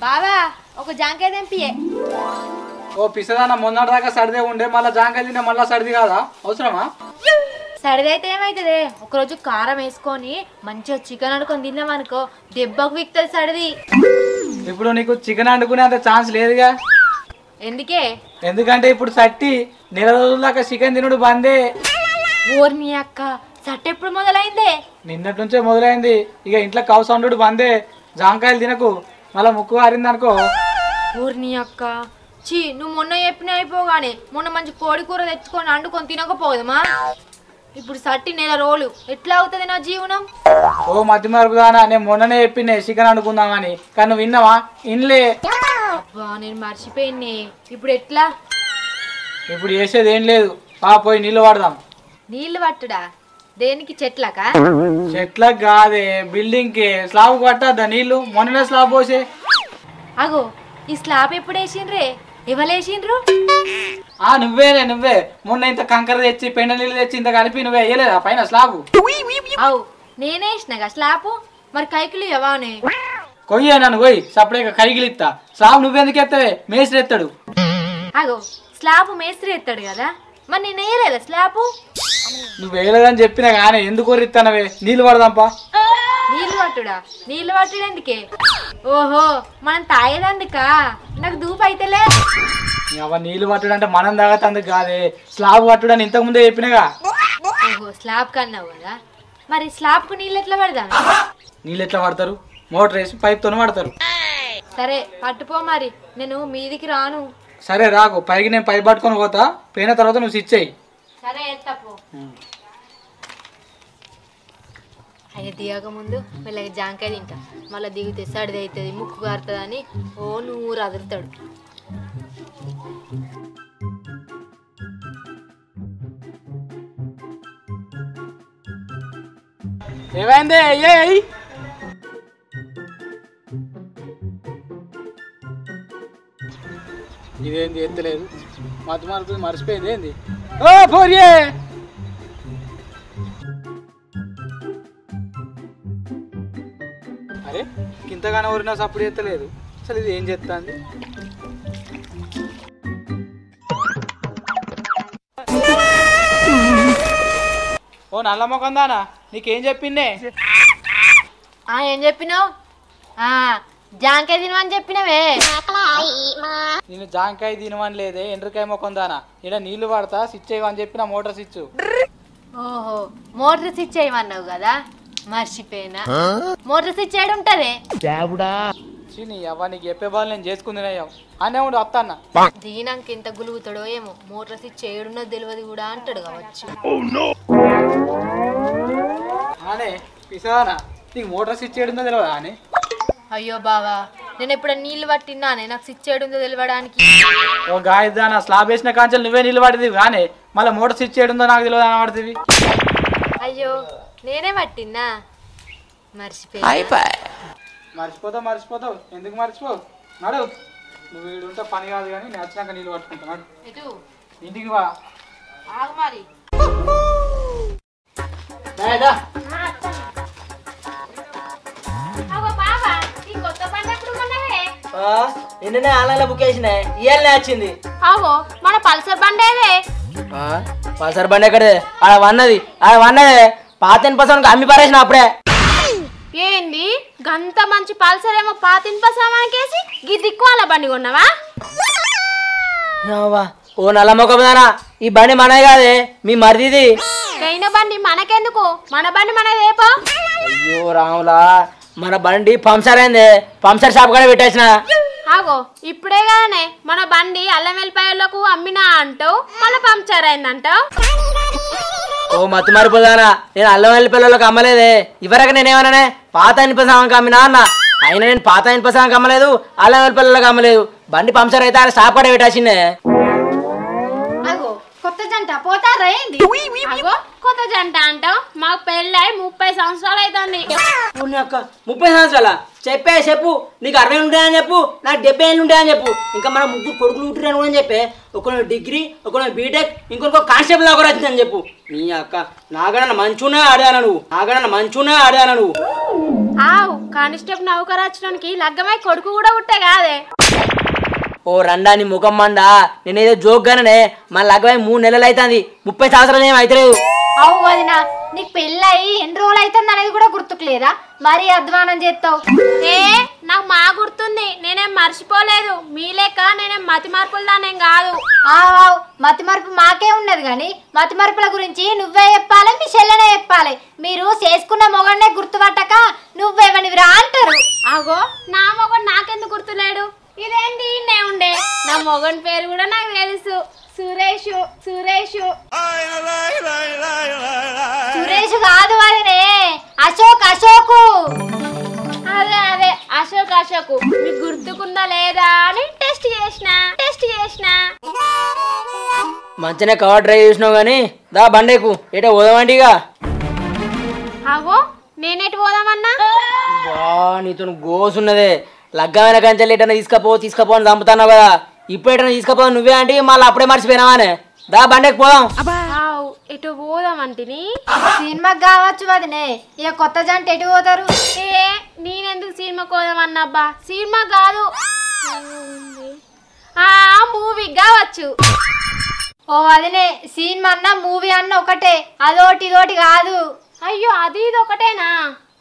బావా ఒక జాంకాయ తెంపియే. ఓ పిసదాన మొన్నటిదాకా సర్దే ఉండే మళ్ళీ జాంకాయ తినే మళ్ళీ సర్ది కాదా? అవసరమా? సర్ది అయితే ఏమైతుంది, ఒకరోజు కారం వేసుకొని మంచిగా చికెన్ అనుకొని తిన్నామనుకో దెబ్బకు విక్తుంది సర్ది. ఇప్పుడు నీకు చికెన్ వండుకునే అంత ఛాన్స్ లేదుగా. ఎందుకే? ఎందుకంటే ఇప్పుడు సట్టి నెల రోజుల దాకా చికెన్ తినుడు బందే. ఓర్ని అక్క సట్ ఎప్పుడు మొదలైందే? నిన్నటి నుంచే మొదలైంది. ఇక ఇంట్లో కౌ సౌండ్ బందే. జాంకాయలు తినకు, మళ్ళీ ముక్కు ఆరింది అనుకో. ఊరిని అక్క చీ, నువ్వు మొన్న చెప్పిన అయిపోగానే మొన్న మంచి కోడి కూర తెచ్చుకొని వండుకొని తినకపోదమా? ఇప్పుడు సట్టి నెల రోజులు ఎట్లా అవుతుంది నా జీవనం? ఓ మధ్య మరుపుదానా, నేను మొన్ననే చెప్పినే చికెన్ వండుకుందామని, కానీ నువ్వు విన్నావా? ఇన్లే. అబ్బా నేను మర్చిపోయినే. ఇప్పుడు ఎట్లా? ఇప్పుడు చేసేది ఏం లేదు, పోయి నీళ్ళు వాడదాం. నీళ్లు పట్టుడా? దేనికి? చెట్లకా? చెట్లకు కాదే, బిల్డింగ్ కి. స్లాబ్ పట్టద్దా నీళ్లు? మొన్ననే స్లాబ్ పోసే. అగో ఈ స్లాబ్ ఎప్పుడు వేసిండ్రే? ఎవలేసిండ్రు? నువ్వే మొన్న ఇంత కంకర తెచ్చి పెండ నీళ్ళు తెచ్చి ఇంత కలిపి నువ్వే వేయలేదా పైన స్లాబ్? అవు నేనే వేసినాగా స్లాబ్. మరి కైకిలు ఎవానే కొయ్యా నన్ను పోయి సపరేట్గా కైకిలు ఇస్తా. స్లాబ్ నువ్వెందుకు ఎత్తావే? మేస్త్రి ఎత్తాడు. అగో స్లాబ్ మేస్త్రి ఎత్తాడు కదా, మరి నేను వేయలేదా స్లాబ్? నువ్వు వేయలేదని చెప్పినా కానీ ఎందుకు కొరిస్తానవే? నీళ్ళు పడదాంపా. నీళ్లు పట్టుడా? నీళ్లు పట్టుడు ఎందుకే? ఓహో మనం తాగేదందుకా? నాకు దూపు అయితేలే. నీళ్ళు పట్టుడు అంటే మనం తాగతందుకు కాదే, స్లాబ్ పట్టుడు అని ఇంతకు ముందే చెప్పినగా. ఓహో స్లాబ్ కన్నావు కదా, మరి స్లాబ్ కు నీళ్ళు ఎట్లా పడదాం? నీళ్ళు ఎట్లా పడతారు? మోటార్ వేసి పైప్తో పడతారు. సరే పట్టుపో, మరి నేను మీదికి రాను. సరే రాకు, పైకి నేను పైప్ పట్టుకొని పోతా. పోయిన తర్వాత నువ్వు స్విచ్ అయ్యి. సరే ఎత్తపో. ఆయన దిగక ముందు మెల్లగా జాంకాయ తింటా, మళ్ళీ దిగితే సడిది అవుతుంది, ముక్కు కారుతుంది అని ఓ నూరు అదురుతాడు. ఏమైంది? ఇదేంది ఎత్తలేదు? మత్తు మార్పు మర్చిపోయింది ఏంది? ఓ పోరియే, అరే ఇంతగానో ఊరినా సప్పుడు ఎత్తలేదు. అసలు ఇది ఏం చేస్తుంది? ఓ నల్ల మొకందానా, నీకేం చెప్పిందే? ఏం చెప్పినావు? జాంకాయ తినమని చెప్పినవే. నేను జాంకాయ తినమని లేదే, ఎండ్రకాయ మొకందానా. ఇక్కడ నీళ్లు పడతా, స్విచ్ అయ్యమని చెప్పిన మోటార్ స్విచ్. ఓహో మోటార్ స్విచ్ చేయమన్నావు కదా, మర్చిపోయినా. మోటార్ స్విచ్ చేయడం ఉంటది. నీ అవ్వ నీకు చెప్పే బాలు నేను చేసుకుందినయ్యాం అనే ఉండు అత్తన్న. దీనానికి ఎంత గులుగుతాడో ఏమో, మోటార్ స్విచ్ చేయడున్నో తెలియదు కూడా అంటాడు కావచ్చు. అనే పిసానా, నీకు మోటార్ స్విచ్ చేయడుందో తెలియదా అని? అయ్యో బావా, నేను ఎప్పుడైనా నీళ్లు పట్టినానే నాకు స్విచ్ చేయడుందో తెలియడానికి? ఓ గాయదానా, స్లాబ్ వేసిన కాంచెలు నువ్వే నీళ్ళు పడుతుంది కానీ మళ్ళీ మోటార్ స్విచ్ చేయడుందో నాకు తెలియదు అని పడుతుంది. అయ్యో నేనే పట్టినా, మర్చిపోయా. మర్చిపోతావు ఎందుకు మర్చిపోవు? నడు, నువ్వు వీడు ఉంటే పని కాదు కానీ నేను వచ్చినాక నీళ్ళు పట్టుకుంటున్నాడు. ఇంటికి వా. ఆగు మరి. నిన్ననే ఆన్లైన్లో బుక్ చేసిన, ఇవాళ వచ్చింది. మన పల్సర్ బండేదే. పల్సర్ బండి ఎక్కడే? ఆడ వన్నది పాతిన పసానికి అమ్మి పారేసిన అప్పుడే. ఏంది గంత మంచి పల్సర్ ఏమో పాతిన సామానికేసి గీ దిక్కువాల బండి కొన్నావా? ఓ నల్ల మొక్కదానా, ఈ బండి మనది కాదే, మీ మరిదిది. కైన బండి మనకెందుకు? మన బండి మనదేపో. అయ్యో రాములా, మన బండి పంక్చర్ అయింది, పంక్చర్ షాప్ కూడా పెట్టేసిన. ఆగో ఇప్పుడే కదనే మన బండి అల్లం వెల్లిపాయలకు అమ్మినా అంటావు, మళ్ళీ పంక్చర్ అయిందంటావు. ఓ మత్తు మారిపోదానా, నేను అల్లం వెల్లిపాయలకు అమ్మలేదే. ఇవరకు నేనేమన్నానే పాత ఇనుపసామానికి అమ్మినా అన్న. అయినా నేను పాత ఇనుపసామానికి అమ్మలేదు, అల్లం వెల్లిపాయలకు అమ్మలేదు. బండి పంక్చర్ అయితే ఆయన షాప్ కూడా పెట్టేసిందే. కొత్త జంట పోతారా ఏంది? కొత్త జంట అంటావు, మాకు పెళ్ళై 30 సంవత్సరాలు అవుతుంది. 30 సంవత్సరాల? చెప్పు, నీకు 60 ఉంటాయని చెప్పు, నాకు 70 ఏళ్ళు ఉంటాయని చెప్పు. ఇంకా మన ముగ్గురు కొడుకులు ఉంటున్నాను కూడా చెప్పే. ఒకరు డిగ్రీ, ఒకరు బీటెక్, ఇంకొక కానిస్టేబుల్ ఒకరు వచ్చిందని చెప్పు. నీ అక్క నాగడన్న మంచునే ఆడాను నువ్వు. ఆవు కానిస్టేబుల్ నౌకరాచడానికి లగ్గమై కొడుకు కూడా పుట్టే కాదే. ఓ రండా నీ ముఖం మండా, నేనేదో జోక్గానే మన లగ్గమై 3 నెలలు అవుతుంది, 30 సంవత్సరాలు ఏం అవుతలేదు. అవు వదిన, నీకు పెళ్ళయి ఎన్ని రోజులు అవుతుంది అనేది కూడా గుర్తుకు లేదా? మరీ అధ్వానం చేస్తావు. ఏ నాకు మా గుర్తుంది, నేనేం మర్చిపోలేదు. మీ లెక్క నేనేం మతి మార్పులు దానేం కాదు. ఆవు మతి మరుపు మాకే ఉన్నది కానీ మతి మరుపుల గురించి నువ్వే చెప్పాలి, మీ చెల్లెనే చెప్పాలి. మీరు చేసుకున్న మొగన్నే గుర్తుపట్టక నువ్వేమనివిరా అంటారు. అగో నా మొగడు నాకెందుకు గుర్తులేడు? ఇదేంటి నే ఉండే నా మొగన్ పేరు కూడా నాకు తెలుసు, సురేష్. సురేష్ సురేష్ కాదు వదినే, అశోక్. అశోకు అదే అదే అశోక్. అశోక్ మీకు గుర్తుకుందా లేదా అని టెస్ట్ చేసిన. మంచిగా కవర్ డ్రైవ్ చేసినావు కానీ దా బండేకు ఏటో పోదామంటిగా. అగో నేనేటి పోదామన్నా? బా నీతో గోసున్నదే, లగ్గమైన కంచెలు ఎటన్నా తీసుకపో అని చంపుతున్నావు కదా. ఇప్పుడు ఎటన్నా తీసుకపో నువ్వే అంటే మళ్ళీ అప్పుడే మర్చిపోయినావానే. దా బండేకి పోదాం. ఆవ్ ఎటు పోదామంటిని? సినిమాకి కావచ్చు వదినే, ఇక కొత్త జంట ఎటు పోతారు? ఏ నేనెందుకు సినిమాకి పోదామన్నబ్బా? సినిమా కాదు, మూవీకి కావచ్చు. ఓ వదినే, సినిమా అన్న మూవీ అన్న ఒకటే, అదోటి ఇదోటి కాదు. అయ్యో అది ఇది ఒకటేనా?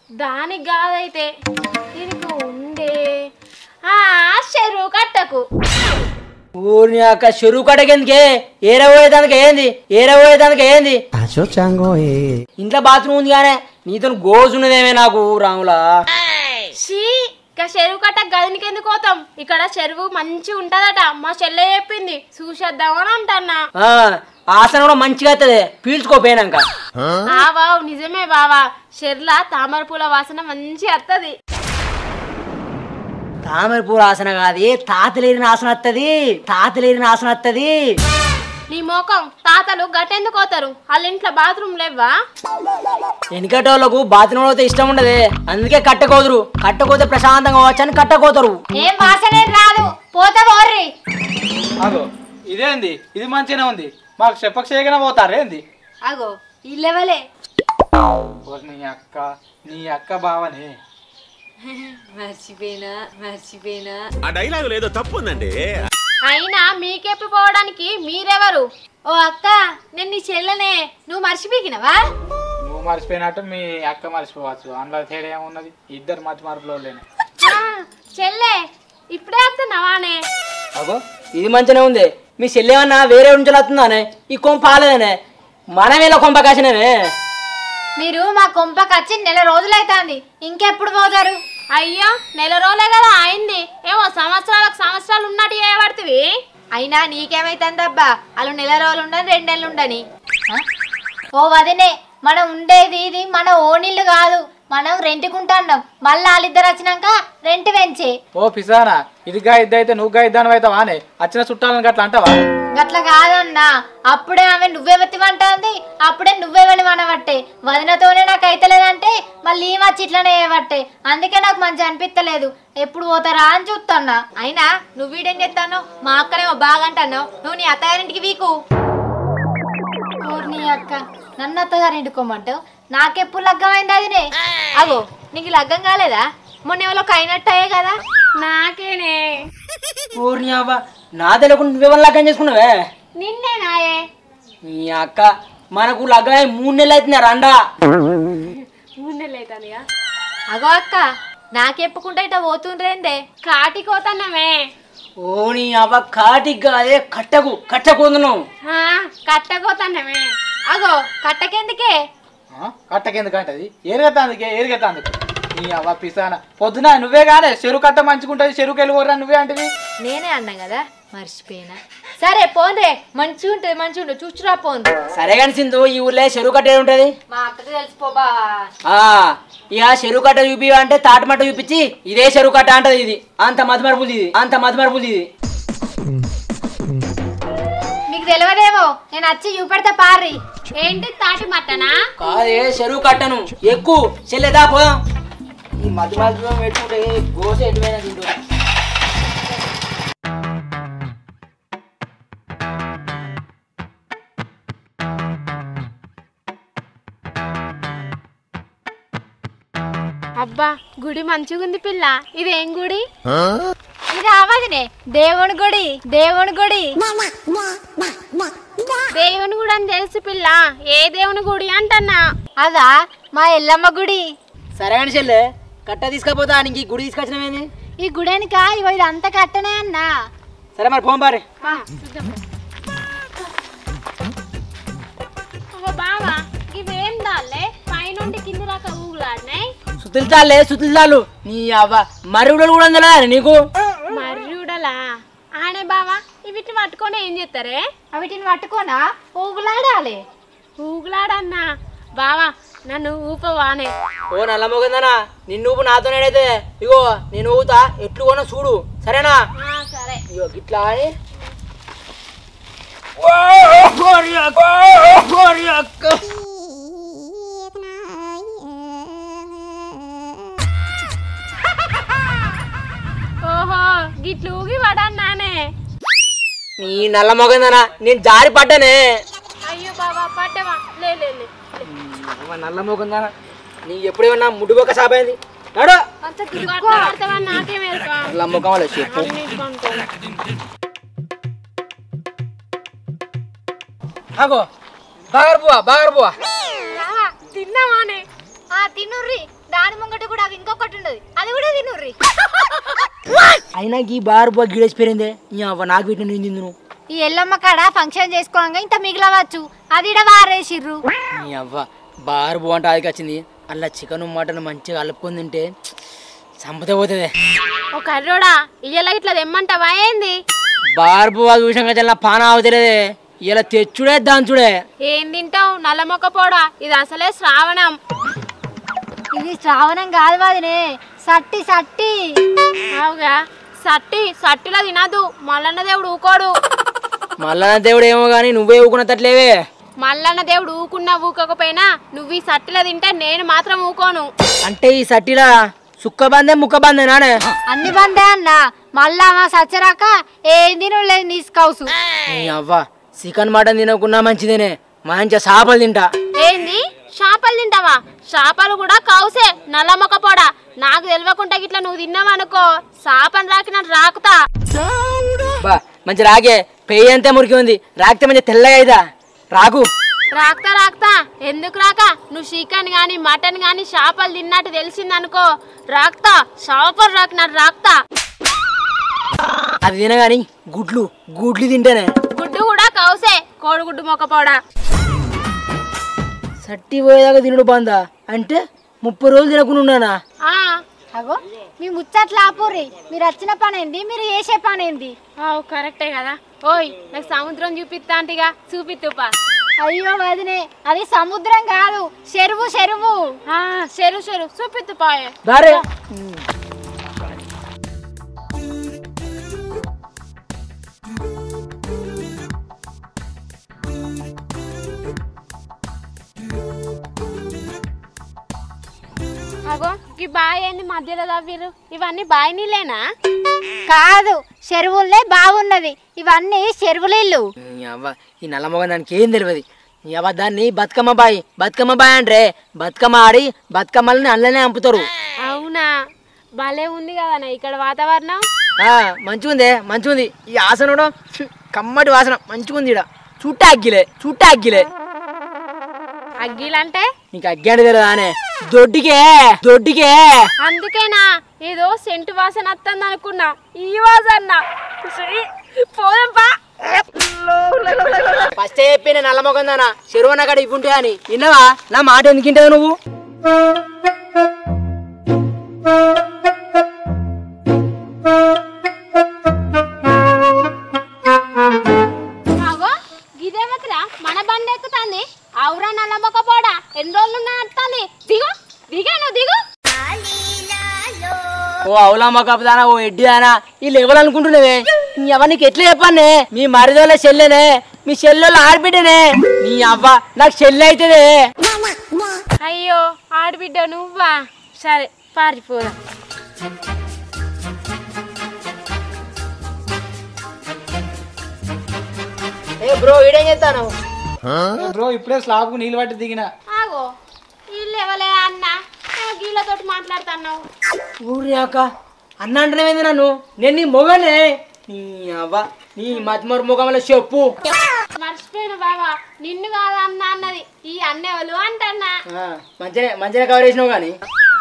దానికి కాదైతే దీనికి ఉండే చెరువు కట్టకు. ఊరిని అక్క చెరువు కట్టకెందుకే? ఏరబోయేదానికి ఏంది? ఇంట్లో బాత్రూమ్ ఉంది కానీ నీతో గోసున్నదేమే నాకు రాములా. షీ ఇక చెరువు కట్ట గదినికి ఎందుకు పోతాం? ఇక్కడ చెరువు మంచి ఉంటదట, మా చెల్లె చెప్పింది, చూసేద్దామని అంటన్నా. ఆసన కూడా మంచిగా వస్తుంది పీల్చుకోపోయినాక. బావు నిజమే బావా, చెర్ల తామర పూల వాసన మంచి వత్తది. తామర పూల ఆసన కాదు, తాతలేరిన ఆసన వస్తుంది. నీ మోకం, తాతలు గట్టెందుకు పోతారు? వాళ్ళ ఇంట్లో బాత్రూమ్ లేవా? వెనకటోళ్ళకు బాత్రూమ్ అయితే ఇష్టం ఉండదే, అందుకే కట్టకోతే ప్రశాంతంగా వచ్చని కట్టకోతారు. ఏం వాసనే రాదు, పోతా పోర్రి. అగో ఇదేంది, ఇది మంచిగానే ఉంది, మాకు చెప్పక చేయగానే పోతారు ఏంది? అగో ఈ లెవలే. నీ అక్క బావనే. మర్చిపోయినా ఆ డైలాగ్ లేదో తప్పు ఉందండి. అయినా మీకెప్పుడు పోవడానికి మీరెవరు? ఓ అక్క, నేను నీ చెల్లెనే, నువ్వు మర్చిపోయినవా? నువ్వు మర్చిపోయినట్టు మీ అక్క మర్చిపోవచ్చు, అందులో తేడా ఏమున్నది? ఇద్దరు మతి మార్పులోనే. చెల్లె ఇప్పుడే వస్తున్నావానే? అగో ఇది మంచిగానే ఉంది. మీ చెల్లెమన్నా వేరే నుంచి వస్తుందానే? ఈ కొంప ఆలేదనే, మనమేలా కొంప కాసినవే. మీరు మా కొంపకొచ్చి 1 నెల రోజులైతాంది, ఇంకెప్పుడు పోతారు? అయ్యో నెల రోజులే కదా అయింది, ఏమో సంవత్సరాలు ఉన్నట్టు చేయబడుతుంది. అయినా నీకేమైతుందబ్బా, వాళ్ళు 1 నెల రోజులు ఉండని 2 నెలలు ఉండని. ఓ వదినే, మనం ఉండేది ఇది మన ఓనిల్లు కాదు, మనం రెంట్కుంటున్నాం. మళ్ళీ వాళ్ళిద్దరు వచ్చినాక రెంట్ పెంచే. ఓ పిసానా, ఇదిగా ఇద్దైతే నువ్వుగా ఇద్దాను అవుతావా అనే? వచ్చిన చుట్టాలను గట్లా అంటావా? గట్ల కాదన్నా, అప్పుడే ఆమె నువ్వెవతివంటుంది, అప్పుడే నువ్వెవని మనబట్టే. వదినతోనే నాకు అయితలేదంటే మళ్ళీ ఈ వచ్చి ఇట్లనే చేయబట్టే. అందుకే నాకు మంచి అనిపిస్తలేదు, ఎప్పుడు పోతారా అని చూస్తున్నా. అయినా నువ్వు వీడేం చేస్తాను? మా అక్కనేమో బాగా అంటాను, నువ్వు నీ అత్తగారింటికి వీకు. నీ అక్క నన్ను అత్తగారింటికి పోమంటావు, నాకెప్పుడు లగ్గమైంది అదినే? అగో నీకు లగ్గం కాలేదా? మొన్న ఎవరో అయినట్టయే కదా. నాకేనే. ఊరిని అవ్వ, నా తెలియకుండా నువ్వెవరు లగ్గం చేసుకున్నావే? నిన్నే నాయే. మీ అక్క మనకు లగ్గమై 3 నెలలు అవుతుంది రండా. 3 నెలలు అవుతానిగా. అగో అక్క, నాకెప్పుకుంటా ఇట్లా పోతుండ్రేందే? కాటికోతానమే. ఓ నీ అవ్వ కాటికి కాదే, కట్టకున్నావు. కట్టకోతానమే. అగో కట్టకెందుకే? కట్టకెందుకంటది? ఏరుగెత్తాందుకు నీ అవ్వ పిసాన. పొద్దున నువ్వే కానీ చెరువు కట్ట మంచుకుంటది, చెరువుకి వెళ్ళిపోరా నువ్వే అంటది. నేనే అన్నా కదా, మర్చిపోయినా. సరే పోన్రే, మంచిగా చూచురా పోన్. సరే కానీ సింధు, ఈ ఊర్లో చెరువు కట్ట ఉంటది? మా అక్కకి తెలిసిపోబా. ఇక చెరువు కట్ట చూపి అంటే తాటమట్ట చూపించి ఇదే చెరువు కట్ట అంటది. ఇది అంత మతిమరుపులు ఇది. మీకు తెలియదేమో, నేను వచ్చి చూపెడతా పారి. ఏంటి తాటి మట్టనా? కాదే చెరువు కట్టను, ఎక్కువ చెల్లెదా పోదాం. ఈ మతిమరుపు పెట్టుకుంటే గోస ఎటువైనా తింటు. అబ్బా గుడి మంచిగుంది పిల్ల. ఇదేం గుడి? ఇది అవదినే దేవుని గుడి. దేవుని గుడి దేవుని గుడి అని తెలుసు పిల్ల. ఏ దేవుని గుడి అంటన్నా? అదా మా ఎల్లమ్మ గుడి. సరే అని చెల్లె కట్ట తీసుకపోతా నీకు ఈ గుడి తీసుకొచ్చినవేంది? ఈ గుడెనిక ఇగో ఇది అంత కట్టనే అన్నా. సరే మరి పోం బారి. బావా ఇవేం దాల్లే పైనుండి కింది దాకా ఊగులాడినాయి. సుతులు నీ అవ్వ మరుగుడలు కూడా ఉందా నీకు? మర్రిడలా ఆనే బావా వీటిని పట్టుకొని ఏం చేస్తారే? వీటిని పట్టుకోనా ఊగులాడాలి. ఊగులాడన్నా బావా నన్ను ఊపవానే. ఓ నల్ల మొగందనా నిన్ను ఊపు నాతోనేడైతే ఇగో నేను ఊతా ఎట్లు కొన్నా చూడు సరేనా? సరే ఇగో ఇట్లా అని ఓహో గిట్లు ఊగి పడన్నానే. నీ నల్ల మొగందనా నేను జారి పడ్డానే. అయ్యో బావా పడ్డవా? లే లే లే. నల్ల మొగందనా నీ ఎప్పుడేమన్నా ముడిపోక సాపైంది నాడు నాకేం నల్ల మొగం వాళ్ళు చెప్పు. ఆగో బాగర్ బువా తిన్నావానే? తినుర్రి. దాని ముంగట కూడా ఇంకొకటి ఉండదు, అది కూడా తినుర్రి. అయినా ఈ బాగర్ బువా గిడేసిపోయిందే నీ అవ్వ నాకు వీటిని నేను తిందును. ఈ ఎల్లమ్మ కాడ ఫంక్షన్ చేసుకోగా ఇంత మిగిలవచ్చు, అది ఇడ వారేసిర్రు. నీ అవ్వ బాగర్ బువా అంటే అది వచ్చింది అలా చికెన్ మటన్ మంచిగా కలుపుకొని తింటే సంపద పోతుంది. ఓ కర్రోడా ఇయ్యలా ఇట్లా తెమ్మంటావా ఏంది? బాగర్ బువా చూసాక చాలా పాన అవుతలేదే ఇలా తెచ్చుడే దాంచుడే. ఏం తింటావు నల్ల మొక్క పోడా? ఇది అసలే శ్రావణం. ఇది శ్రావణం కాదు వదినే, సట్టి సట్టి. అవుగా సట్టిలో తినదు. మల్లన్న దేవుడు ఊకోడు. మల్లన్న దేవుడు ఏమో గానీ నువ్వే ఊకున్నట్లేవే. మల్లన్న దేవుడు ఊకున్నా ఊకోకపోయినా నువ్వు ఈ సట్టిలో తింటే నేను మాత్రం ఊకోను. అంటే ఈ సట్టిలా సుక్క బందే ముక్క బందే నానే? అన్ని బందే అన్న. మళ్ళా మా సచ్చరాక ఏం తినలేదు నీసుకోసు. నీ అవ్వ చికెన్ మటన్ తినకున్నా మంచిదేనే, మంచిగా చేపలు తింటా. ఏంది చేపలు తింటావా? చేపలు కూడా కౌసే నల్ల మొక్క పోడా. నాకు తెలియకుండా గిట్లా నువ్వు తిన్నావనుకో చేపను రాకినట్టు రాకుతా. బా మంచి రాగే పెయ్యి అంతే మురికి ఉంది, రాకితే మంచి తెల్లగా అయిదా రాకు. రాక్తా ఎందుకు రాక? నువ్వు చికెన్ గాని మటన్ గాని చేపలు తిన్నట్టు తెలిసిందనుకో రాక్తా. చేపలు రాకినట్టు రాక్తా. అది తినగాని గుడ్లు తింటేనే. గుడ్డు కూడా కౌసే కోడిగుడ్డు మొక్క పోడా. సట్టి పోయేదాకా తినడు బందా అంటే 30 రోజులు తినకుండా. అగో మీ ముచ్చట్లు ఆపుర్రి. మీరు వచ్చిన పని ఏంది, మీరు చేసే పని ఏంది? కరెక్టే కదా. ఓయ్ నాకు సముద్రం చూపిస్తా అంటిగా, చూపిత్తుపా. అయ్యో వదినే, అది సముద్రం కాదు, చెరువు. చెరువు చూపిత్తుపాయే. దారే అగో ఈ బాయ్ ఏంది మధ్యలో తవ్విరు? ఇవన్నీ బాయ్ నీళ్ళేనా? కాదు, చెరువులే బాగున్నది. ఇవన్నీ చెరువులిల్లు. ఈ నల్ల మొగ దానికి ఏం తెలియదు. నీ అవ్వ దాన్ని బతుకమ్మ బాయ్ అంటే బతుకమ్మ ఆడి బతుకమ్మల్ని అల్లనే అంపుతారు. అవునా? భలే ఉంది కదా ఇక్కడ వాతావరణం. మంచిగుంది. ఈ ఆసన కమ్మటి వాసన మంచిగుంది. ఇడ చుట్ట అగ్గిలే అగ్గిలంటే నీకు అగ్గి అంటే తెలియదానే? దొడ్డికే అందుకేనా ఏదో సెంటు వాసన వస్తుంది అనుకున్నా. ఈ వాసన పోదంపా. ఫస్ట్ చెప్పి నల్ల మొగందానా చెరువు కాడ ఇవ్వుంటే అని విన్నావా? నా మాట ఎందుకు వింటావు నువ్వు? గిదేమతిరా మన బండి ఎక్కుతాంది. అవురా నల్ల మొక్క పోడా, ఎన్ని రోజులు నడుతుంది? దిగు. ఓ అవులా మొక్కదానా, ఓ ఎడ్డి దానా, వీళ్ళు ఇవ్వాలనుకుంటున్నావే. నీ అవ్వ నీకు ఎట్లా చెప్పానే? మీ మరిదోళ్ళ చెల్లెనే, మీ చెల్లెళ్ళ ఆడబిడ్డనే. నీ అవ్వ నాకు చెల్లె అవుతుందే. అయ్యో ఆడబిడ్డ నువ్వా? సరే పారిపోదా. బ్రో వీడేం చేస్తాను? బ్రో ఇప్పుడే స్లాబ్కు నీళ్ళు పట్టి దిగిన. ఆగో వీళ్ళు ఎవలే అన్న గీళ్ళతోటి మాట్లాడుతున్నావు? ఊరి అక్క అన్న అంటున్నావేంది నన్ను? నేను నీ మొగనే. నీ అవ్వ నీ మతిమరు ముఖంలో చెప్పు. మర్చిపోయిన బావా, నిన్ను కాదు అన్న అన్నది, ఈ అన్నెవలు అంటన్నా. మంచిగా కవర్ చేసినావు కానీ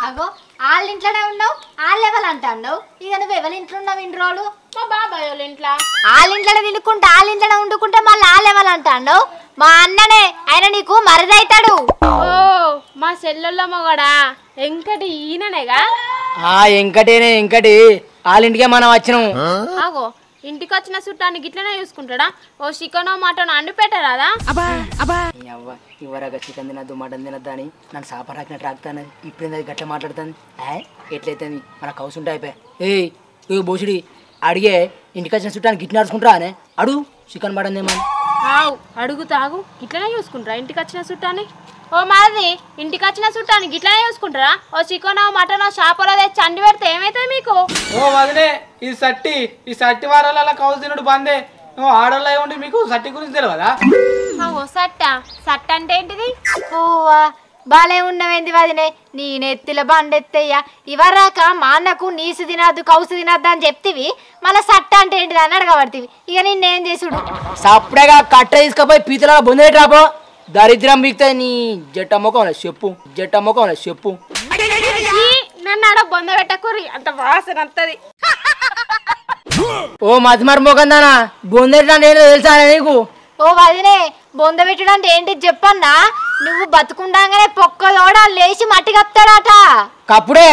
అగో వాళ్ళ ఇంట్లోనే ఉన్నావు, వాళ్ళు ఎవరు అంటావు? ఇక నువ్వు ఎవరి ఇంట్లో ఉన్నావు ఇన్ని రోజులు? మా బాబాయ్ వాళ్ళ ఇంట్లో. వాళ్ళ ఇంట్లోనే తినుకుంటా వాళ్ళ ఇంట్లోనే వండుకుంటే మళ్ళీ వాళ్ళు ఎవరు అంటావు? మా అన్ననే, ఆయన నీకు మరిదవుతాడు. ఓ మా సెల్లెల్లో మొగడా ఎంకటి ఈయననేగా? ఎంకటేనే ఎంకటి వాళ్ళ ఇంటికే మనం వచ్చినాము. ఆగో ఇంటికి వచ్చిన చుట్టాన్ని గిట్లనే చూసుకుంటాడా? ఓ చికెనో మటనో అండి పెట్టరాదా? ఇవరగా చికెన్ తినద్దు మటన్ తినద్దు అని నన్ను సాప రాకినట్టు రాకుతానది. ఇప్పుడు అది గట్ల మాట్లాడుతుంది. ఎట్లయితే మన కౌసు ఉంటే అయిపోయా. ఏ బోసుడి అడిగే ఇంటికి వచ్చిన చుట్టాన్ని గిట్ల నడుచుకుంటారా అనే అడుగు చికెన్ మటన్ ఏమని. అడుగు తాగు గిట్లనే చూసుకుంటారా ఇంటికి వచ్చిన చుట్టాన్ని? ఓ మాది ఇంటికి వచ్చిన చుట్టాన్ని గిట్లనే చూసుకుంటారా? ఓ చికెనో మటనో చేపలో తెచ్చి అండి పెడితే ఏమైతుంది మీకు? ఓ వదిలే ఈ సట్టి వారాల కౌసు తినడు బందే. ఆడోళ్ళ ఉండి మీకు సట్టి గురించి తెలియదా? ఓ సట్ట సట్ట అంటే ఏంటిది? ఓవా బాలే ఉన్నవేంది వదినే, నీ నెత్తిల బండెత్తయ్యా. ఇవరాక మా అన్నకు నీసు తినద్దు కౌసు తినద్దు అని చెప్తివి, మళ్ళీ సట్ట అంటే ఏంటిది అని అడగబడుతుంది. ఇక నిన్నేం చేసుడు? సప్పుడేగా కట్ట తీసుకపోయి పీతల బొందేటి రాపో. దరిద్రం మిగతా నీ జట్ట ముఖంలో చెప్పు. నన్ను ఆడ బొంద పెట్టకూరి, అంత వాసన వస్తుంది. ఓ మతిమరు ముఖం దానా బొందేటి అంటే ఏంటో తెలుసా నీకు? ఓ వదినే, బొంద పెట్టుడు అంటే ఏంటిది చెప్పన్నా? నువ్వు బతుకుండాగానే పొక్కదోడ లేచి మట్టి కప్తాడట. కప్పుడే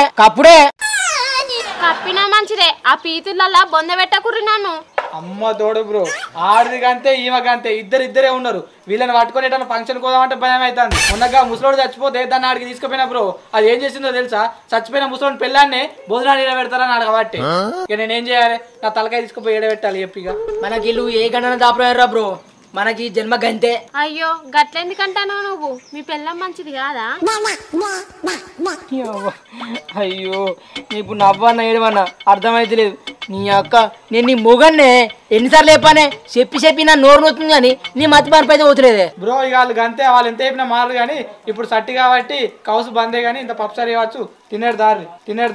కప్పినా మంచిదే, ఆ పీతులల్లా బొంద పెట్టకూరి నన్ను. అమ్మ తోడు బ్రో, ఆడిది కంతే ఈమెకంతే ఇద్దరే ఉన్నారు. వీళ్ళని పట్టుకొని ఎట్లా ఫంక్షన్ కోదామంటే భయం అవుతుంది. మొన్నగా ముసలోడు చచ్చిపోతే దాన్ని ఆడికి తీసుకుపోయినా బ్రో, అది ఏం చేసిందో తెలుసా? చచ్చిపోయిన ముసలోని పెళ్ళాన్ని భోజనాలు ఎడబెడతారని అడగబట్టి ఇక నేనేం చేయాలి? నా తలకాయ తీసుకుపోయి ఎడబెట్టాలి చెప్పిగా. మనకి వీళ్ళు ఏ గంటన దాపరా బ్రో, మనకి జన్మ గంతే. అయ్యో గట్లెందుకంటానో నువ్వు? మీ పెళ్ళం మంచిది కాదా? అయ్యో నీకు నవ్వన్నా ఏడవన్నా అర్థమైతలేదు. నీ అక్క నేను నీ మొగన్నే ఎన్నిసార్లు చెప్పానే, చెప్పి నా నోరు నొత్తుంది కానీ నీ మతి మార్పు అయితే పోతులేదే బ్రో. ఇక వాళ్ళు గంతే, వాళ్ళు ఎంత చెప్పినా మారదు. కానీ ఇప్పుడు సట్టి కాబట్టి కౌసు బందే. కానీ ఇంత పప్పుసారి ఇవ్వచ్చు, తినేడు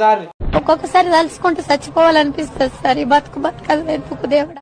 దారి. ఒక్కొక్కసారి తలుచుకుంటూ చచ్చిపోవాలనిపిస్తుంది సార్. ఈ బతుకు బతకదు ఎందుకు దేవుడా.